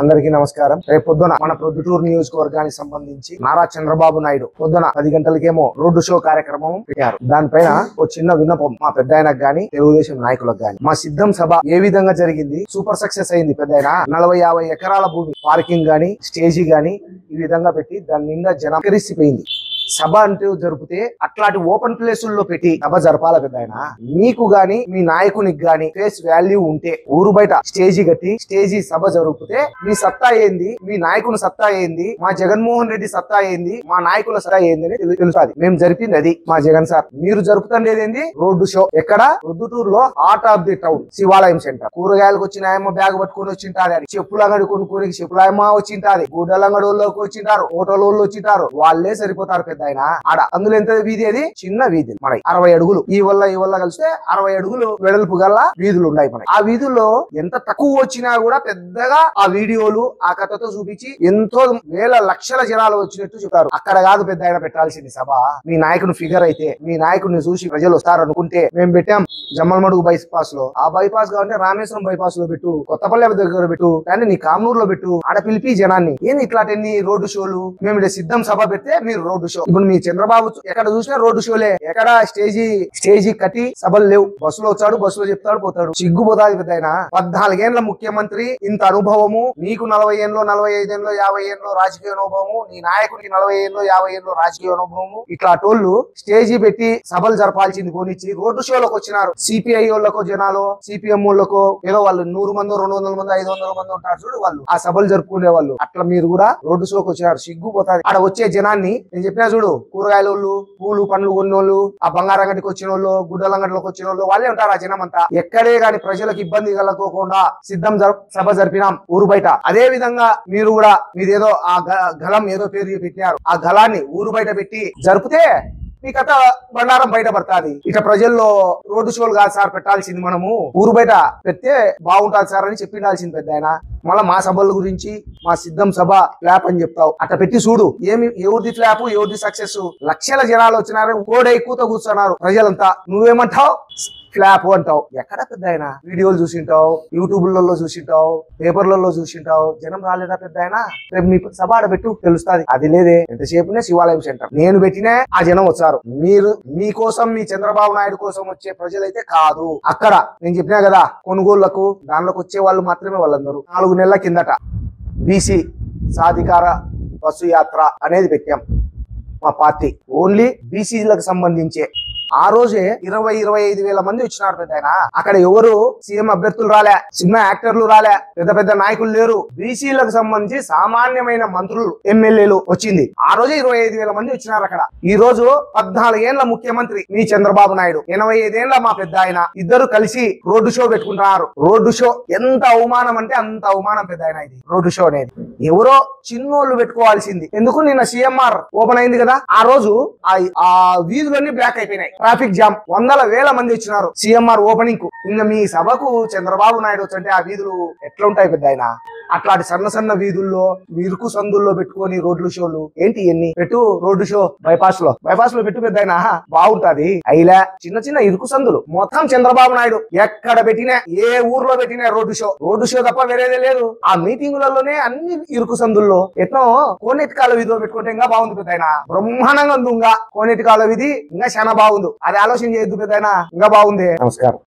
అందరికీ నమస్కారం. రేపు పొద్దున మన ప్రొద్దుటూరు నియోజకవర్గానికి సంబంధించి నారా చంద్రబాబు నాయుడు పొద్దున 10 గంటలకేమో రోడ్డు షో కార్యక్రమం పెట్టారు. దానిపైన ఒక చిన్న విన్నపం మా పెద్ద ఆయనకు గాని తెలుగుదేశం నాయకులకు గాని, మా సిద్ధం సభ ఏ విధంగా జరిగింది, సూపర్ సక్సెస్ అయింది. పెద్ద ఆయన 40-50 ఎకరాల భూమి పార్కింగ్ గాని స్టేజీ గాని ఈ విధంగా పెట్టి దాని నిండా జనం కరిసిపోయింది. సభ అంటూ జరిపితే అట్లాంటి ఓపెన్ ప్లేసుల్లో పెట్టి సభ జరపాల. పెద్ద ఆయన మీకు గాని మీ నాయకునికి గాని ఫేస్ వాల్యూ ఉంటే ఊరు బయట స్టేజీ కట్టి స్టేజీ సభ జరిపితే మీ సత్తా ఏంది, మీ నాయకుని సత్తా ఏంది, మా జగన్మోహన్ రెడ్డి సత్తా ఏంది, మా నాయకుల సత్తా ఏంది అని తెలుస్తుంది. మేము జరిపింది అది మా జగన్ సార్. మీరు జరుపుతుండేది ఏంది రోడ్డు షో. ఎక్కడ? ప్రొద్దుటూరులో హార్ట్ ఆఫ్ ది టౌన్ శివాలయం సెంటర్. కూరగాయలకు వచ్చిన ఆయమ్మ బ్యాగ్ పట్టుకొని వచ్చింటారు, అది చెప్పుల అంగడి కొనుక్కొని చెప్పులాయమ్మ వచ్చింటారు, గుడ్డల అంగడి వాళ్ళకి వచ్చింటారు, హోటల్ వాళ్ళు వచ్చింటారు, వాళ్ళే సరిపోతారు. ఆయన ఆడ అందులో ఎంత వీధి, అది చిన్న వీధి. మన 60 అడుగులు ఈ వల్ల కలిస్తే 60 అడుగులు వెడల్పు గల వీధులు ఉన్నాయి. మన ఆ వీధుల్లో ఎంత తక్కువ వచ్చినా కూడా పెద్దగా ఆ వీడియోలు ఆ కథతో చూపించి ఎంతో వేల లక్షల జనాలు వచ్చినట్టు చెప్తారు. అక్కడ కాదు పెద్ద ఆయన పెట్టాల్సింది సభ. మీ నాయకుని ఫిగర్ అయితే, మీ నాయకుడిని చూసి ప్రజలు వస్తారు అనుకుంటే మేము పెట్టాం జమ్మలమడుగు బైపాస్ లో. ఆ బైపాస్ కావాలంటే రామేశ్వరం బైపాస్ లో పెట్టు, కొత్తపల్లి దగ్గర పెట్టు, కానీ నీ కామూరులో పెట్టు. ఆడ పిలిపి జనాన్ని. ఏంది ఇట్లాంటి రోడ్డు షోలు? మేము సిద్ధం సభ పెడితే మీరు రోడ్డు షో. ఇప్పుడు మీ చంద్రబాబు ఎక్కడ చూసినా రోడ్డు షోలే. ఎక్కడ స్టేజీ కట్టి సభలు లేవు. బస్సులో వచ్చాడు, బస్సులో చెప్తాడు, పోతాడు. సిగ్గుపోతాది పెద్ద ఆయన. 14 ఏళ్ల ముఖ్యమంత్రి, ఇంత అనుభవము. నీకు 40 ఏళ్ళు, 45 ఏళ్ళు, 50 ఏళ్ళు రాజకీయ అనుభవము. నీ నాయకుడికి 40 ఏళ్ళు, 50 ఏళ్ళు రాజకీయ అనుభవము. ఇట్లా టోళ్లు స్టేజీ పెట్టి సభలు జరపాల్సింది కొనిచ్చి రోడ్డు షోలకు వచ్చినారు. సిపిఐ వాళ్ళకో జనాలు, సిపిఎం వాళ్ళకో ఏదో వాళ్ళు 100 మంది, 200 మంది, 500 మంది ఉంటారు చూడు, వాళ్ళు ఆ సభలు జరుపుకునే వాళ్ళు. అట్లా మీరు కూడా రోడ్డు షోకి వచ్చినారు. సిగ్గుపోతాది. ఆడ వచ్చే జనాన్ని నేను చెప్పినా చూడు, కూరగాయల వాళ్ళు, పూలు పండ్లు కొన్నోళ్ళు, ఆ బంగారం అంగడికి వచ్చిన వాళ్ళు, గుడ్డల అంగడిలోకి వచ్చిన వాళ్ళు, వాళ్ళే ఉంటారు ఆ జనం అంతా. ఎక్కడే గాని ప్రజలకు ఇబ్బంది కలగకోకుండా సిద్ధం సభ జరిపినాం ఊరు బయట. అదే విధంగా మీరు కూడా మీదేదో ఆ గలం ఏదో పేరు పెట్టినారు, ఆ గలాన్ని ఊరు బయట పెట్టి జరిపితే మీ కథ బండారం బయట పడుతుంది. ఇక ప్రజల్లో రోడ్డు షోలు కాదు సార్ పెట్టాల్సింది, మనము ఊరు బయట పెడితే బాగుంటుంది సార్ అని చెప్పిండాల్సింది పెద్ద ఆయన. మళ్ళా మా సభల గురించి మా సిద్ధం సభ ఫ్లాప్ అని చెప్తావు. అట్లా పెట్టి చూడు ఎవరిది ఫ్లాప్, ఎవరిది సక్సెస్. లక్షల జనాలు వచ్చినారు, కోడ ఎక్కువతో కూర్చున్నారు ప్రజలంతా. నువ్వేమంటావు? ఫ్లాప్ అంటావు. ఎక్కడ పెద్ద ఆయన? వీడియోలు చూసింటావు, యూట్యూబ్లలో చూసింటావు, పేపర్లలో చూసింటావు. జనం రాలేదా పెద్ద ఆయన? రేపు మీ సభ ఆడ పెట్టు, తెలుస్తుంది. అది లేదే. ఎంతసేపునే శివాలయం సెంటర్ నేను పెట్టినే ఆ జనం వచ్చారు. మీరు మీకోసం, మీ చంద్రబాబు నాయుడు కోసం వచ్చే ప్రజలైతే కాదు. అక్కడ నేను చెప్పినా కదా, కొనుగోళ్లకు దానిలోకి వచ్చే వాళ్ళు మాత్రమే. వాళ్ళందరూ 4 నెలల కిందట బీసీ సాధికార బస్సు యాత్ర అనేది పెట్టాం మా పార్టీ. ఓన్లీ బీసీలకు సంబంధించే. ఆ రోజే 20-25 వేల మంది వచ్చినారు పెద్ద ఆయన. అక్కడ ఎవరు సీఎం అభ్యర్థులు రాలే, సినిమా యాక్టర్లు రాలే, పెద్ద నాయకులు లేరు. బీసీలకు సంబంధించి సామాన్యమైన మంత్రులు, ఎమ్మెల్యేలు వచ్చింది. ఆ రోజే 25 వేల మంది వచ్చినారు అక్కడ. ఈ రోజు 14 ఏళ్ల ముఖ్యమంత్రి మీ చంద్రబాబు నాయుడు, 85 ఏళ్ల మా పెద్ద ఆయన, ఇద్దరు కలిసి రోడ్డు షో పెట్టుకుంటున్నారు. రోడ్డు షో ఎంత అవమానం అంటే అంత అవమానం పెద్ద ఆయన. ఇది రోడ్డు షో అనేది ఎవరో చిన్నోళ్ళు పెట్టుకోవాల్సింది. ఎందుకు? నిన్న సిఎంఆర్ ఓపెన్ అయింది కదా, ఆ రోజు ఆ వీధులన్నీ బ్లాక్ అయిపోయినాయి. Traffic jam. 100,000 మంది వచ్చినారు సిఎంఆర్ ఓపెనింగ్ కు. ఇంకా మీ సభకు చంద్రబాబు నాయుడు వచ్చంటే ఆ వీధులు ఎట్లా ఉంటాయి పెద్ద ఆయన? అట్లాంటి సన్న వీధుల్లో ఇరుకు సందుల్లో పెట్టుకొని రోడ్లు షోలు ఏంటి? ఎన్ని పెట్టు రోడ్డు షో బైపాస్ లో పెట్టు పెద్ద ఆయన, బాగుంటది. అయిలా చిన్న ఇరుకు సందులు మొత్తం చంద్రబాబు నాయుడు ఎక్కడ పెట్టినా, ఏ ఊర్లో పెట్టినా రోడ్డు షో తప్ప వేరేదే లేదు. ఆ మీటింగులలోనే అన్ని ఇరుకు సందుల్లో. ఎట్నో కోనేటికాల వీధిలో పెట్టుకుంటే ఇంకా బాగుంది పెద్ద ఆయన. బ్రహ్మాండంగా ఉంది. ఇంకా కోనేటికాల వీధి ఇంకా చాలా బాగుంది. అది ఆలోచన చేయొద్దు పెద్ద ఆయన, ఇంకా బాగుంది. నమస్కారం.